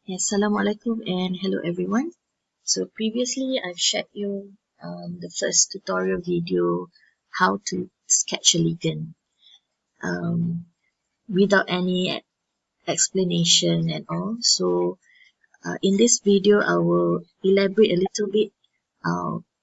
Assalamualaikum and hello everyone. So previously I've shared you the first tutorial video how to sketch a ligand without any explanation and all. So in this video I will elaborate a little bit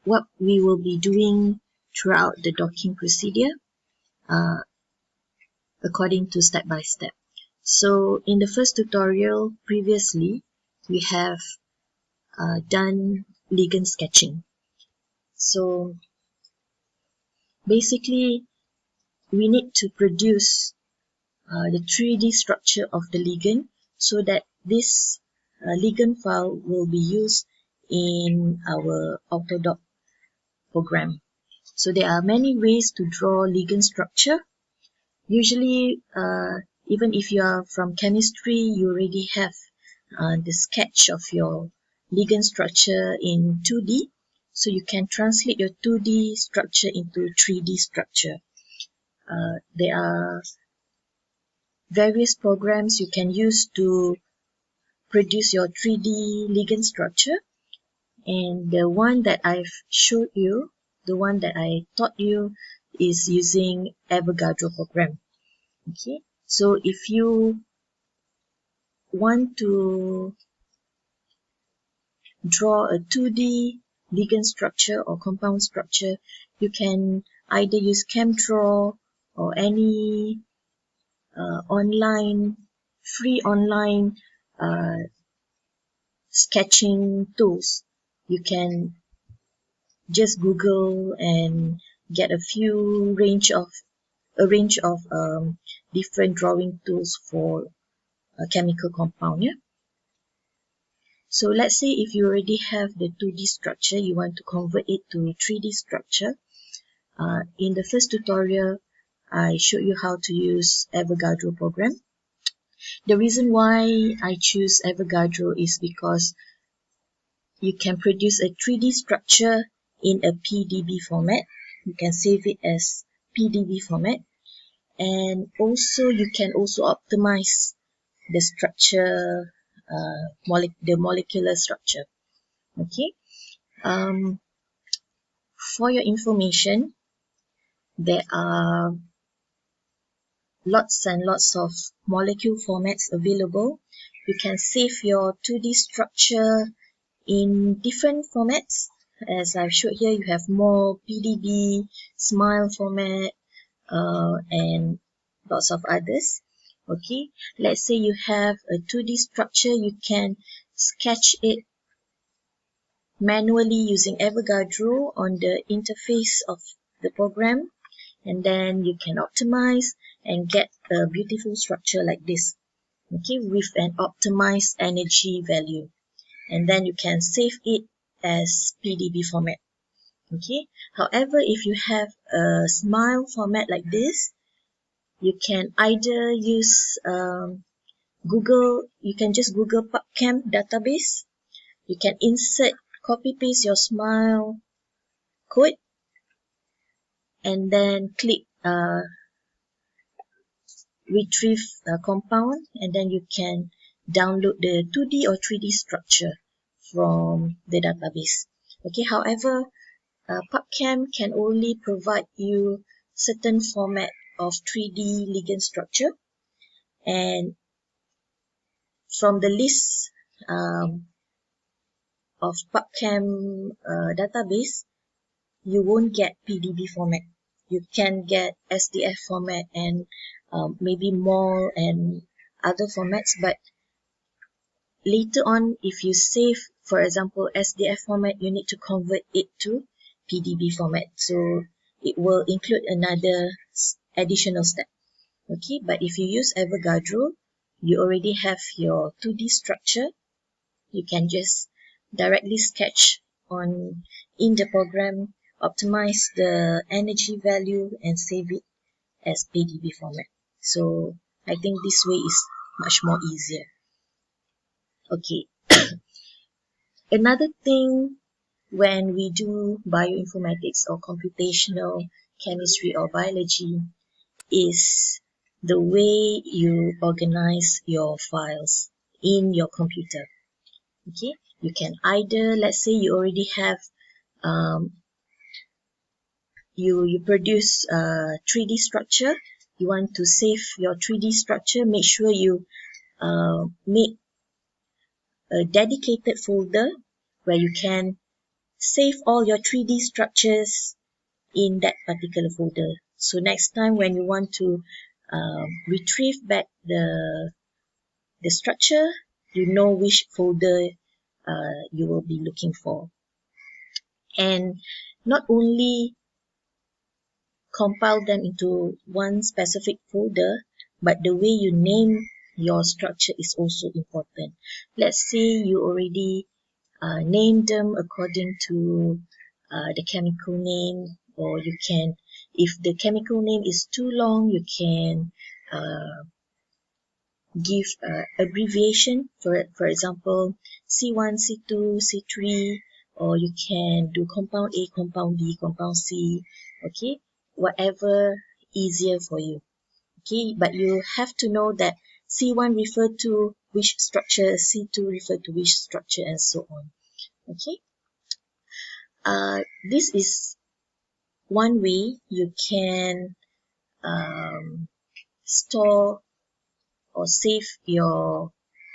what we will be doing throughout the docking procedure uh, according to step by step. So in the first tutorial previously we have done ligand sketching. So basically we need to produce the 3D structure of the ligand so that this ligand file will be used in our Autodoc program. So there are many ways to draw ligand structure. Usually even if you are from chemistry, you already have the sketch of your ligand structure in 2D. So you can translate your 2D structure into 3D structure. There are various programs you can use to produce your 3D ligand structure. And the one that I've showed you, the one that I taught you, is using Avogadro program. Okay, so if you want to draw a 2D ligand structure or compound structure, you can either use ChemDraw or any free online sketching tools. You can just Google and get a range of different drawing tools for a chemical compound. Yeah. So let's say if you already have the 2D structure, you want to convert it to 3D structure. In the first tutorial, I showed you how to use Avogadro program. The reason why I choose Avogadro is because you can produce a 3D structure in a PDB format. You can save it as PDB format, and also you can also optimize the structure, the molecular structure. Okay. For your information, there are lots and lots of molecule formats available. You can save your 2D structure in different formats. As I've showed here, you have more PDB, Smile format, and lots of others. Okay, let's say you have a 2D structure, you can sketch it manually using Avogadro on the interface of the program, and then you can optimize and get a beautiful structure like this, okay, with an optimized energy value, and then you can save it as PDB format. Okay. However, if you have a Smile format like this, you can either use you can just Google PubChem database. You can copy paste your Smile code, and then click retrieve compound, and then you can download the 2D or 3D structure from the database. Okay. However, PubChem can only provide you certain format of 3D ligand structure, and from the list of PubChem database, you won't get PDB format. You can get SDF format and maybe more and other formats, but later on, if you save, for example, SDF format, you need to convert it to PDB format. So it will include another additional step. Okay, but if you use Avogadro, you already have your 2D structure. You can just directly sketch in the program, optimize the energy value, and save it as PDB format. So I think this way is much more easier. Okay. Another thing when we do bioinformatics or computational chemistry or biology is the way you organize your files in your computer. Okay, you can either, let's say you already have you produce a 3D structure, you want to save your 3D structure, make sure you make a dedicated folder where you can save all your 3D structures in that particular folder. So next time when you want to retrieve back the structure, you know which folder you will be looking for. And not only compile them into one specific folder, but the way you name your structure is also important. Let's say you already name them according to the chemical name, or you can, if the chemical name is too long, you can give abbreviation, for example C1, C2, C3, or you can do compound A, compound B, compound C, okay, whatever easier for you. Okay, but you have to know that C1 refer to which structure, C2 refer to which structure, and so on. Okay, this is one way you can store or save your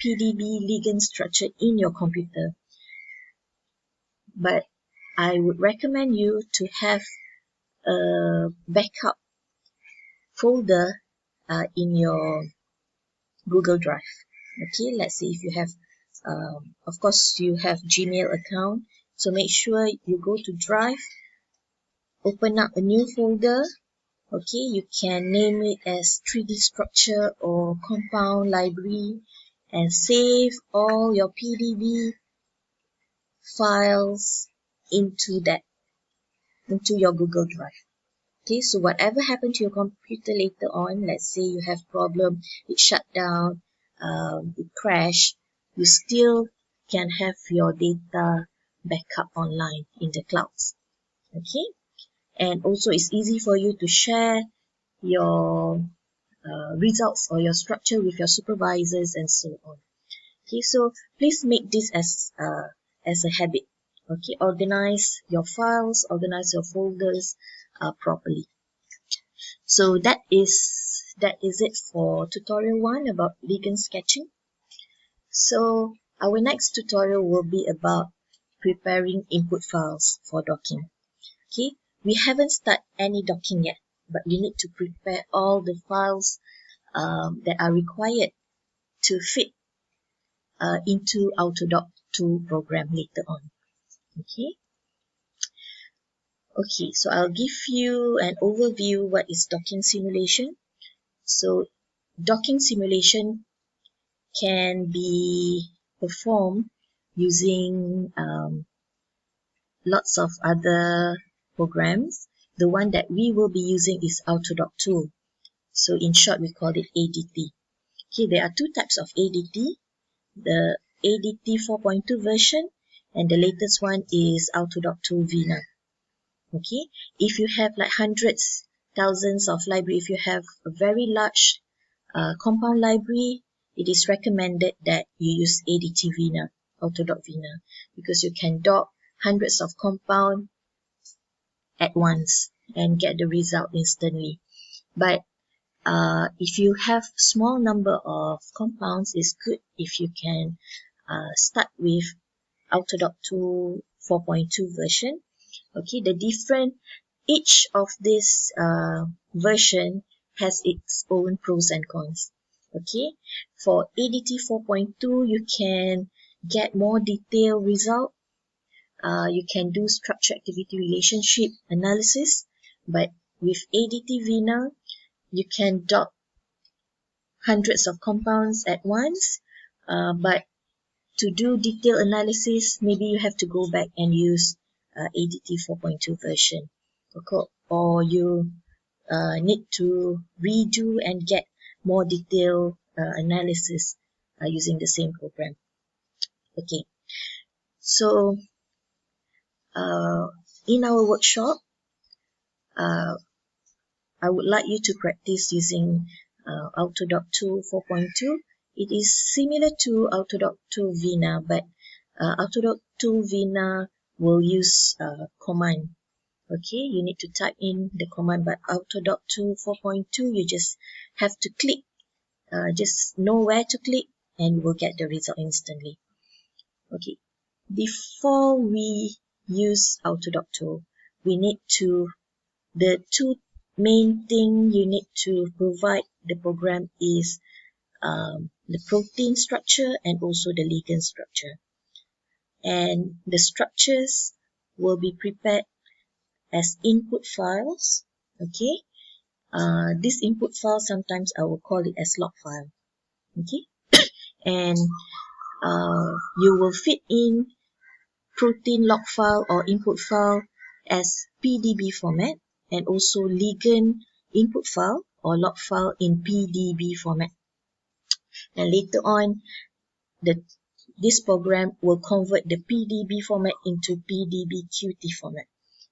PDB ligand structure in your computer. But I would recommend you to have a backup folder in your Google Drive. Okay, let's say if you have, of course you have Gmail account, so make sure you go to Drive, open up a new folder. Okay, you can name it as 3D structure or compound library, and save all your PDB files into your Google Drive. Okay, so whatever happened to your computer later on, let's say you have problem, it shut down, it crashed, you still can have your data backup online in the clouds. Okay, and also it's easy for you to share your results or your structure with your supervisors and so on. Okay, so please make this as a habit. Okay, organize your files, organize your folders properly. So that is it for tutorial 1 about ligand sketching. So our next tutorial will be about preparing input files for docking. Okay, we haven't started any docking yet, but we need to prepare all the files that are required to fit into Autodock 2 program later on. Okay, so I'll give you an overview what is docking simulation. So docking simulation can be performed using lots of other programs. The one that we will be using is Autodock 2. So in short, we call it ADT. Okay, there are 2 types of ADT. The ADT 4.2 version, and the latest one is Autodock 2 Vina. Okay, if you have like hundreds, thousands of library, if you have a very large compound library, it is recommended that you use ADT Vina, Autodock Vina, because you can dock hundreds of compound at once and get the result instantly. But if you have small number of compounds, it's good if you can start with Autodock 2 4.2 version. Okay, each of this version has its own pros and cons. Okay, for ADT 4.2, you can get more detailed result. You can do structure activity relationship analysis, but with ADT Vina, you can dock hundreds of compounds at once, but to do detailed analysis, maybe you have to go back and use ADT 4.2 version. Okay, or you need to redo and get more detailed analysis using the same program. Okay, so in our workshop, I would like you to practice using Autodock 2 4.2 It is similar to Autodoc 2 Vina, but Autodoc 2 Vina will use command. Okay, you need to type in the command, but Autodoc 2 4.2, you just have to click, just know where to click, and you will get the result instantly. Okay, before we use Autodoc 2, we need to, the two main thing you need to provide the program is the protein structure and also the ligand structure. And the structures will be prepared as input files. Okay, this input file, sometimes I will call it as log file. Okay, and you will fit in protein log file or input file as PDB format, and also ligand input file or log file in PDB format. And later on, this program will convert the PDB format into PDB-QT format.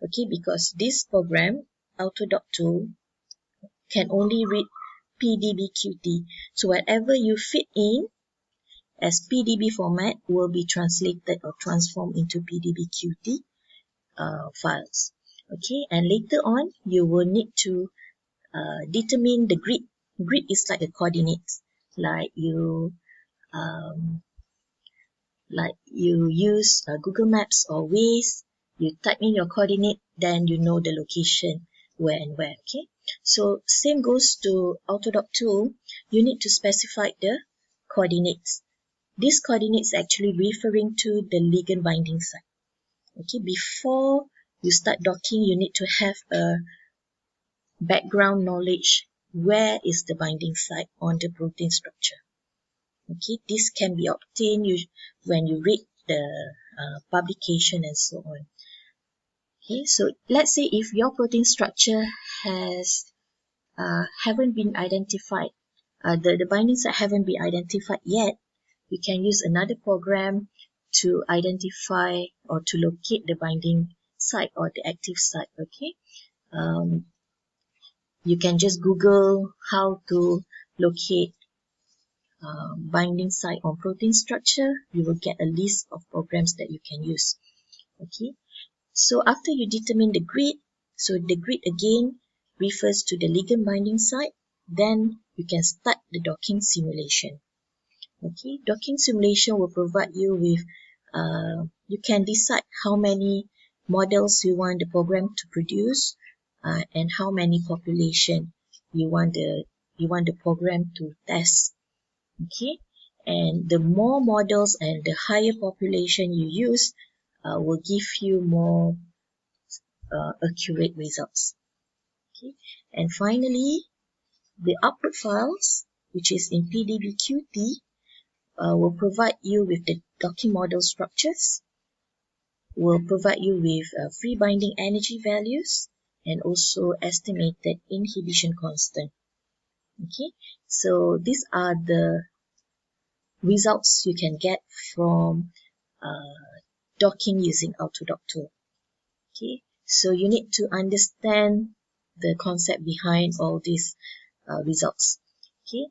Okay, because this program, Autodoc 2, can only read PDB-QT. So whatever you fit in as PDB format will be translated or transformed into PDB-QT files. Okay, and later on, you will need to determine the grid. Grid is like a coordinates, like you use Google Maps or Waze. You type in your coordinate, then you know the location where and where. Okay, so same goes to Autodoc 2. You need to specify the coordinates. This coordinates actually referring to the ligand binding site. Okay, before you start docking, you need to have a background knowledge where is the binding site on the protein structure. Okay, this can be obtained when you read the publication and so on. Okay, so let's say if your protein structure haven't been identified, the binding site haven't been identified yet, you can use another program to identify or to locate the binding site or the active site. Okay, you can just Google how to locate binding site on protein structure. You will get a list of programs that you can use. Okay, so after you determine the grid, so the grid again refers to the ligand binding site, then you can start the docking simulation. Okay, docking simulation will provide you with, you can decide how many models you want the program to produce, and how many population you want the program to test. Okay, and the more models and the higher population you use will give you more accurate results. Okay, and finally, the output files, which is in PDB-QT, will provide you with the docking model structures, will provide you with free binding energy values, and also estimated inhibition constant. Okay, so these are the results you can get from docking using Autodoc 2. Okay, so you need to understand the concept behind all these results. Okay,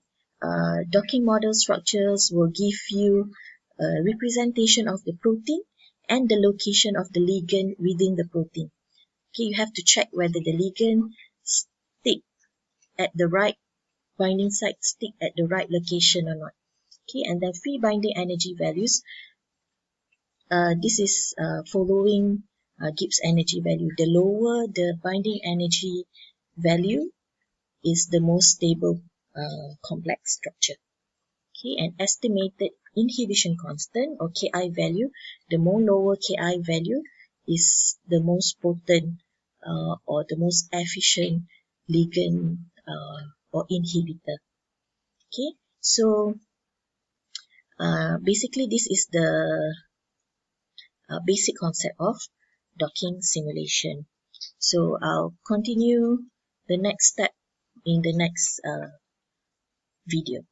docking model structures will give you a representation of the protein and the location of the ligand within the protein. Okay, you have to check whether the ligand stick at the right binding site, stick at the right location or not. Okay, and then free binding energy values. This is following Gibbs energy value. The lower the binding energy value is the most stable complex structure. Okay, and estimated inhibition constant or Ki value, the more lower Ki value is the most potent or the most efficient ligand or inhibitor. Okay, so basically this is the basic concept of docking simulation. So I'll continue the next step in the next video.